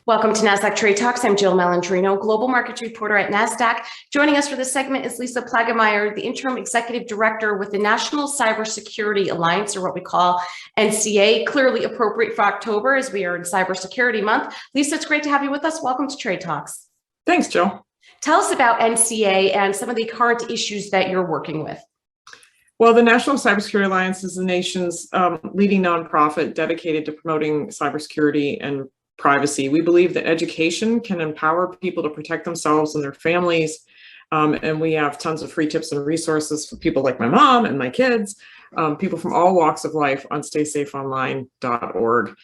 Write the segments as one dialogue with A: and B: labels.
A: Welcome to Nasdaq Trade Talks. I'm Jill Malandrino, global markets reporter at Nasdaq. Joining us for this segment is Lisa Plaggemier, the interim executive director with the National Cybersecurity Alliance, or what we call NCA, clearly appropriate for October as we are in Cybersecurity Month. Lisa, it's great to have you with us. Welcome to Trade Talks.
B: Thanks, Jill.
A: Tell us about NCA and some of the current issues that you're working with.
B: Well, the National Cybersecurity Alliance is the nation's leading nonprofit dedicated to promoting cybersecurity and privacy. We believe that education can empower people to protect themselves and their families. And we have tons of free tips and resources for people like my mom and my kids, people from all walks of life on staysafeonline.org.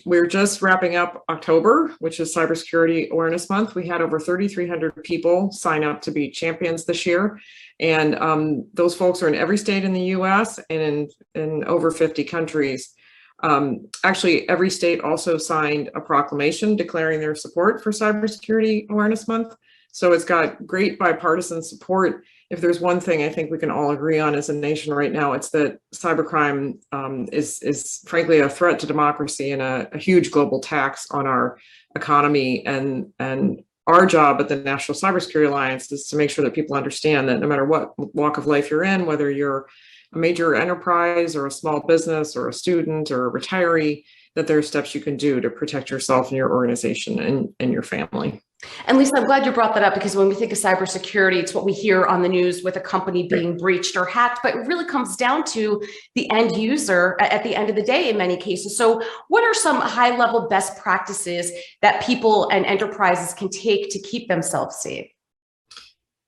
B: We're just wrapping up October, which is Cybersecurity Awareness Month. We had over 3,300 people sign up to be champions this year. And those folks are in every state in the US and in over 50 countries. Actually, every state also signed a proclamation declaring their support for Cybersecurity Awareness Month. So it's got great bipartisan support. If there's one thing I think we can all agree on as a nation right now, it's that cybercrime is frankly a threat to democracy and a huge global tax on our economy. And our job at the National Cybersecurity Alliance is to make sure that people understand that no matter what walk of life you're in, whether you're a major enterprise or a small business or a student or a retiree, that there are steps you can do to protect yourself and your organization and your family.
A: And Lisa, I'm glad you brought that up, because when we think of cybersecurity, it's what we hear on the news with a company being breached or hacked, but it really comes down to the end user at the end of the day in many cases. So what are some high-level best practices that people and enterprises can take to keep themselves safe?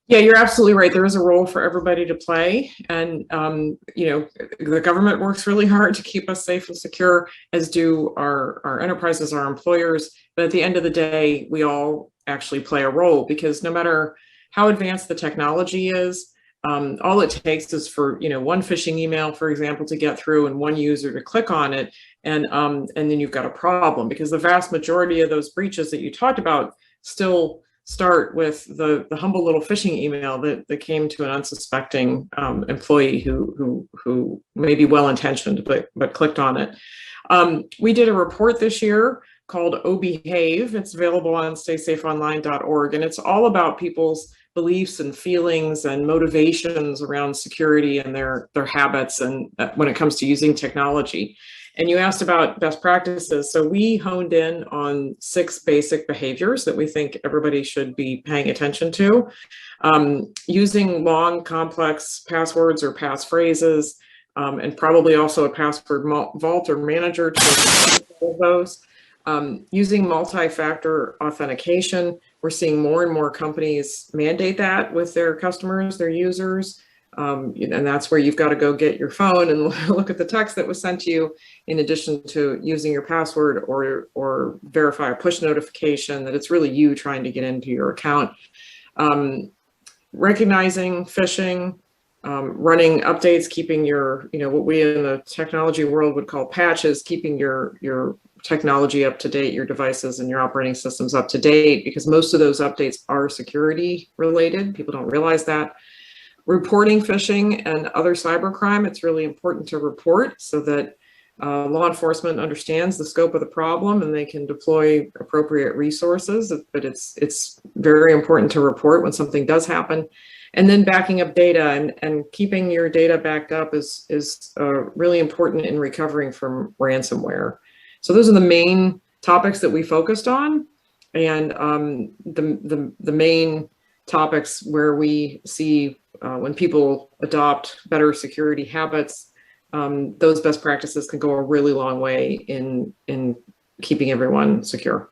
B: Yeah, you're absolutely right. There is a role for everybody to play. And, the government works really hard to keep us safe and secure, as do our enterprises, our employers. But at the end of the day, we all actually play a role, because no matter how advanced the technology is, all it takes is for, one phishing email, for example, to get through and one user to click on it. And then you've got a problem, because the vast majority of those breaches that you talked about still start with the humble little phishing email that came to an unsuspecting employee who may be well-intentioned but clicked on it. We did a report this year called Oh Behave. It's available on staysafeonline.org, and it's all about people's beliefs and feelings and motivations around security and their habits and when it comes to using technology. And you asked about best practices. So we honed in on 6 basic behaviors that we think everybody should be paying attention to. Using long, complex passwords or passphrases, and probably also a password vault or manager to all those. Using multi-factor authentication. We're seeing more and more companies mandate that with their customers, their users. And that's where you've got to go get your phone and look at the text that was sent to you, in addition to using your password or verify a push notification that it's really you trying to get into your account. Recognizing phishing, running updates, keeping your, what we in the technology world would call patches, keeping your technology up to date, your devices and your operating systems up to date, because most of those updates are security related. People don't realize that. Reporting phishing and other cybercrime, it's really important to report so that law enforcement understands the scope of the problem and they can deploy appropriate resources. But it's very important to report when something does happen. And then backing up data and keeping your data backed up is really important in recovering from ransomware. So those are the main topics that we focused on, and the main topics where we see when people adopt better security habits, those best practices can go a really long way in keeping everyone secure.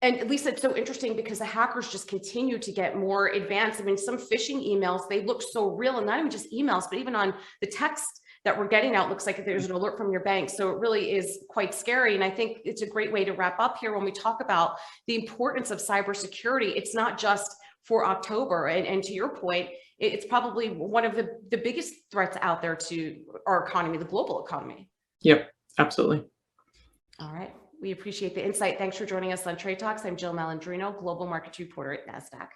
A: And Lisa, it's so interesting because the hackers just continue to get more advanced. I mean, some phishing emails, they look so real, and not even just emails, but even on the text that we're getting out, looks like there's an alert from your bank. So it really is quite scary. And I think it's a great way to wrap up here when we talk about the importance of cybersecurity. It's not just for October. And to your point, it's probably one of the biggest threats out there to our economy, the global economy.
B: Yep, absolutely.
A: All right. We appreciate the insight. Thanks for joining us on Trade Talks. I'm Jill Malandrino, Global Markets Reporter at Nasdaq.